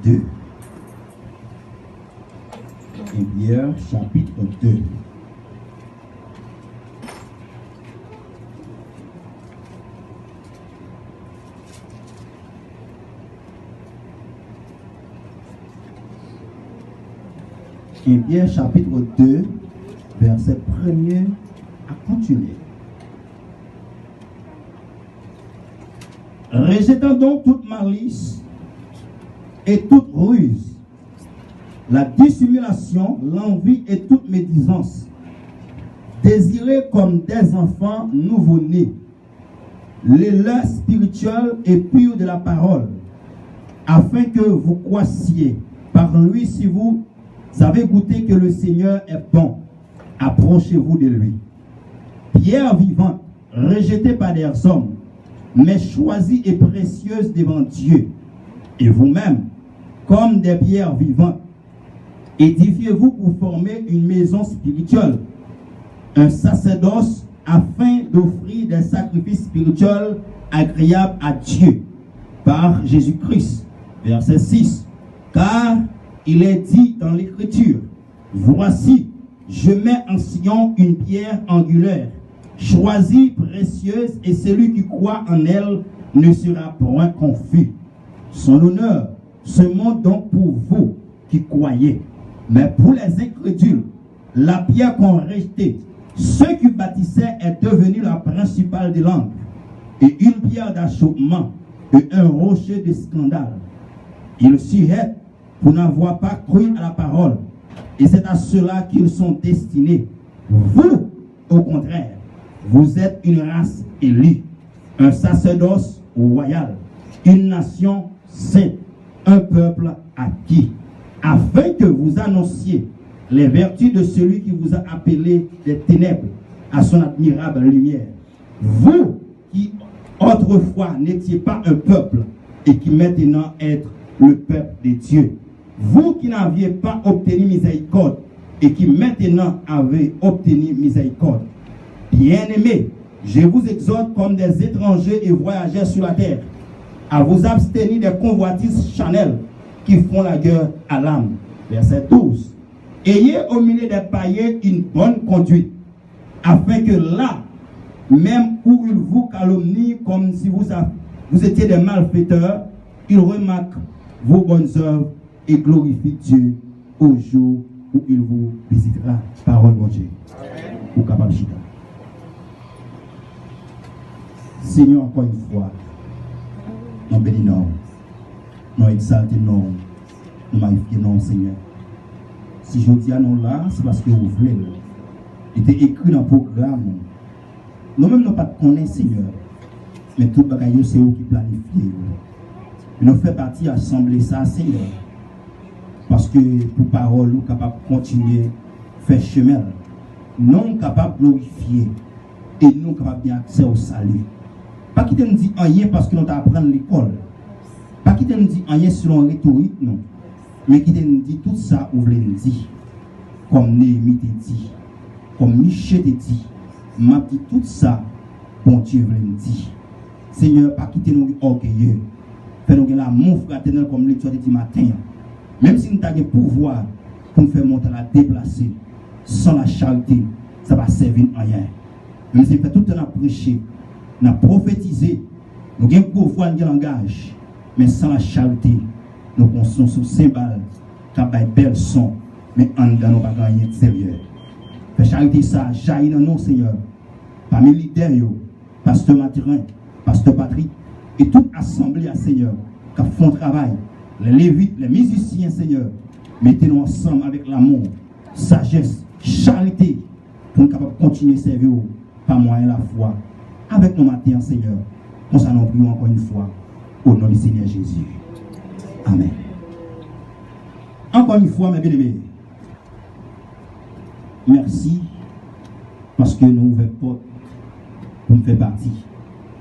2. 1 Pierre chapitre 2. Pierre chapitre 2, verset 1er à continuer. Rejetant donc toute malice et toute ruse, la dissimulation, l'envie et toute médisance, désirez comme des enfants nouveau-nés l'élan spirituel et pur de la parole, afin que vous croissiez par lui. Si vous avez goûté que le Seigneur est bon, approchez-vous de lui. Pierre vivante, rejetée par des hommes, mais choisie et précieuse devant Dieu. Et vous-même, comme des pierres vivantes, édifiez-vous pour former une maison spirituelle, un sacerdoce, afin d'offrir des sacrifices spirituels agréables à Dieu par Jésus-Christ. Verset 6. Car il est dit dans l'Écriture, voici, je mets en Sion une pierre angulaire, choisie, précieuse, et celui qui croit en elle ne sera point confus. Son honneur se montre donc pour vous qui croyez. Mais pour les incrédules, la pierre qu'ont rejetée, ceux qui bâtissaient est devenue la principale des langues, et une pierre d'achoppement, et un rocher de scandale. Ils sujettent pour n'avoir pas cru à la parole, et c'est à cela qu'ils sont destinés. Vous, au contraire, vous êtes une race élue, un sacerdoce royal, une nation sainte, un peuple acquis, afin que vous annonciez les vertus de celui qui vous a appelé des ténèbres à son admirable lumière. Vous qui autrefois n'étiez pas un peuple et qui maintenant êtes le peuple de Dieu. Vous qui n'aviez pas obtenu miséricorde et qui maintenant avez obtenu miséricorde. Bien-aimés, je vous exhorte comme des étrangers et voyageurs sur la terre à vous abstenir des convoitises charnelles qui font la guerre à l'âme. Verset 12. Ayez au milieu des païens une bonne conduite, afin que là, même où ils vous calomnient comme si vous étiez des malfaiteurs, ils remarquent vos bonnes œuvres et glorifient Dieu au jour où il vous visitera. Parole de Dieu. Ou capable chita. Seigneur, encore une fois, nous bénissons, nous exaltons, nous magnifions, Seigneur. Si je dis à nous là, c'est parce que vous voulez. Il était écrit dans le programme. Nous-mêmes, nous ne connaissons pas, Seigneur. Mais tout le bagage, c'est vous qui planifiez. Nous faisons partie de l'Assemblée, ça, Seigneur. Parce que pour parole, nous sommes capables de continuer à faire chemin. Nous sommes capables de glorifier. Et nous sommes capables d'avoir accès au salut. Pas qu'il nous dit rien parce que nous apprenons l'école. Pas qu'il nous dit rien selon la rhétorique, non. Mais qu'il nous dit tout ça, vous voulez nous dire. Comme Néhémie te dit. Comme Michel te dit. M'a dit tout ça, bon Dieu voulait nous dire. Seigneur, pas quitter nous orgueilleux. Fais-nous l'amour fraternel comme l'étoile dit matin. Même si nous avons le pouvoir pour nous faire monter la déplacer, sans la charité, ça va servir à rien. Même si nous faisons tout le temps prêcher, nous prophétiser, nous avons le pouvoir de langage, mais sans la charité, nous pensons sur cymbales, qui ont des belles sons, mais en dedans, nous n'avons pas rien de sérieux. La charité, ça jaillit dans nous, Seigneur. Parmi les leaders, pasteur Mathurin, pasteur Patrick, et toute assemblée à Seigneur, qui font travail, les lévites, les musiciens, Seigneur, mettez-nous ensemble avec l'amour, sagesse, charité, pour nous capables de continuer à servir par moyen la foi, avec nos matins, Seigneur. Nous allons prier encore une fois, au nom du Seigneur Jésus. Amen. Encore une fois, mes bien-aimés, merci parce que nous ouvrons porte pour nous faire partie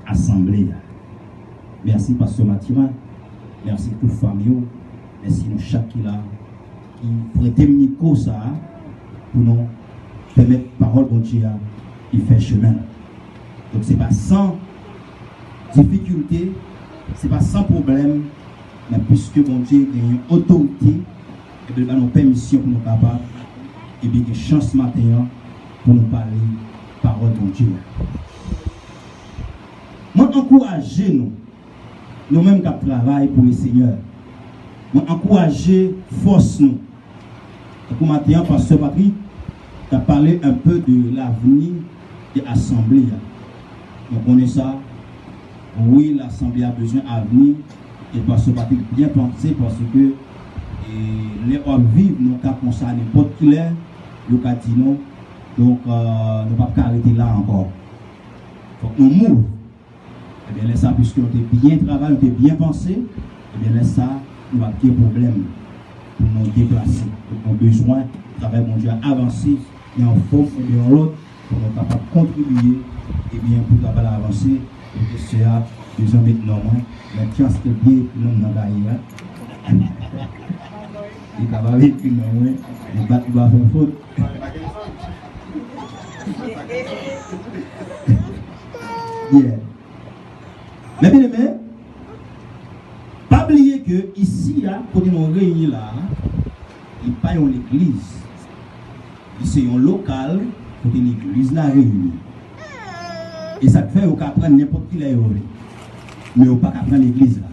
assemblée. Merci Pasteur Mathurin, merci pour la famille, merci nous chaque qui là qui prête micro ça pour nous permettre parole de Dieu qui fait chemin. Donc c'est pas sans difficulté, c'est pas sans problème, Mais puisque mon Dieu a une autorité, et bien, nous permission pour nous capables, et bien, une chance matin pour nous parler parole de Dieu. Moi, encouragez nous, nous-mêmes qui travaillons pour le Seigneur. Moi, encouragez, force nous. Et pour matin, Pasteur Patrick a parlé un peu de l'avenir de l'Assemblée. On connaît ça. Oui, l'Assemblée a besoin d'avenir. Et Pasteur Patrick bien pensé parce que les hommes vivent, nous avons concerné n'importe qui est, nous avons dit non. Donc, nous ne pouvons pas arrêter là encore. Donc, nous mouvons. Eh bien, laisse ça, puisque nous avons bien travaillé, nous avons bien pensé, eh bien, laisse ça, nous avons des problèmes pour nous déplacer. Donc, nous avons besoin de travailler, mon Dieu, avancer, et en forme ou bien en l'autre, pour nous capables de contribuer, et bien, pour nous avancer, et que c'est à besoin maintenant, mais qui a ce bien, nous avons gagné. Il va avec une main, il va faire faute. Yeah. Mais bien aimé, pas oublier que ici, quand nous réunis là, il n'y a pas une église. C'est un local pour une église là réunie. Et ça fait qu'on peut prendre n'importe qui là, mais on ne peut pas prendre l'église là.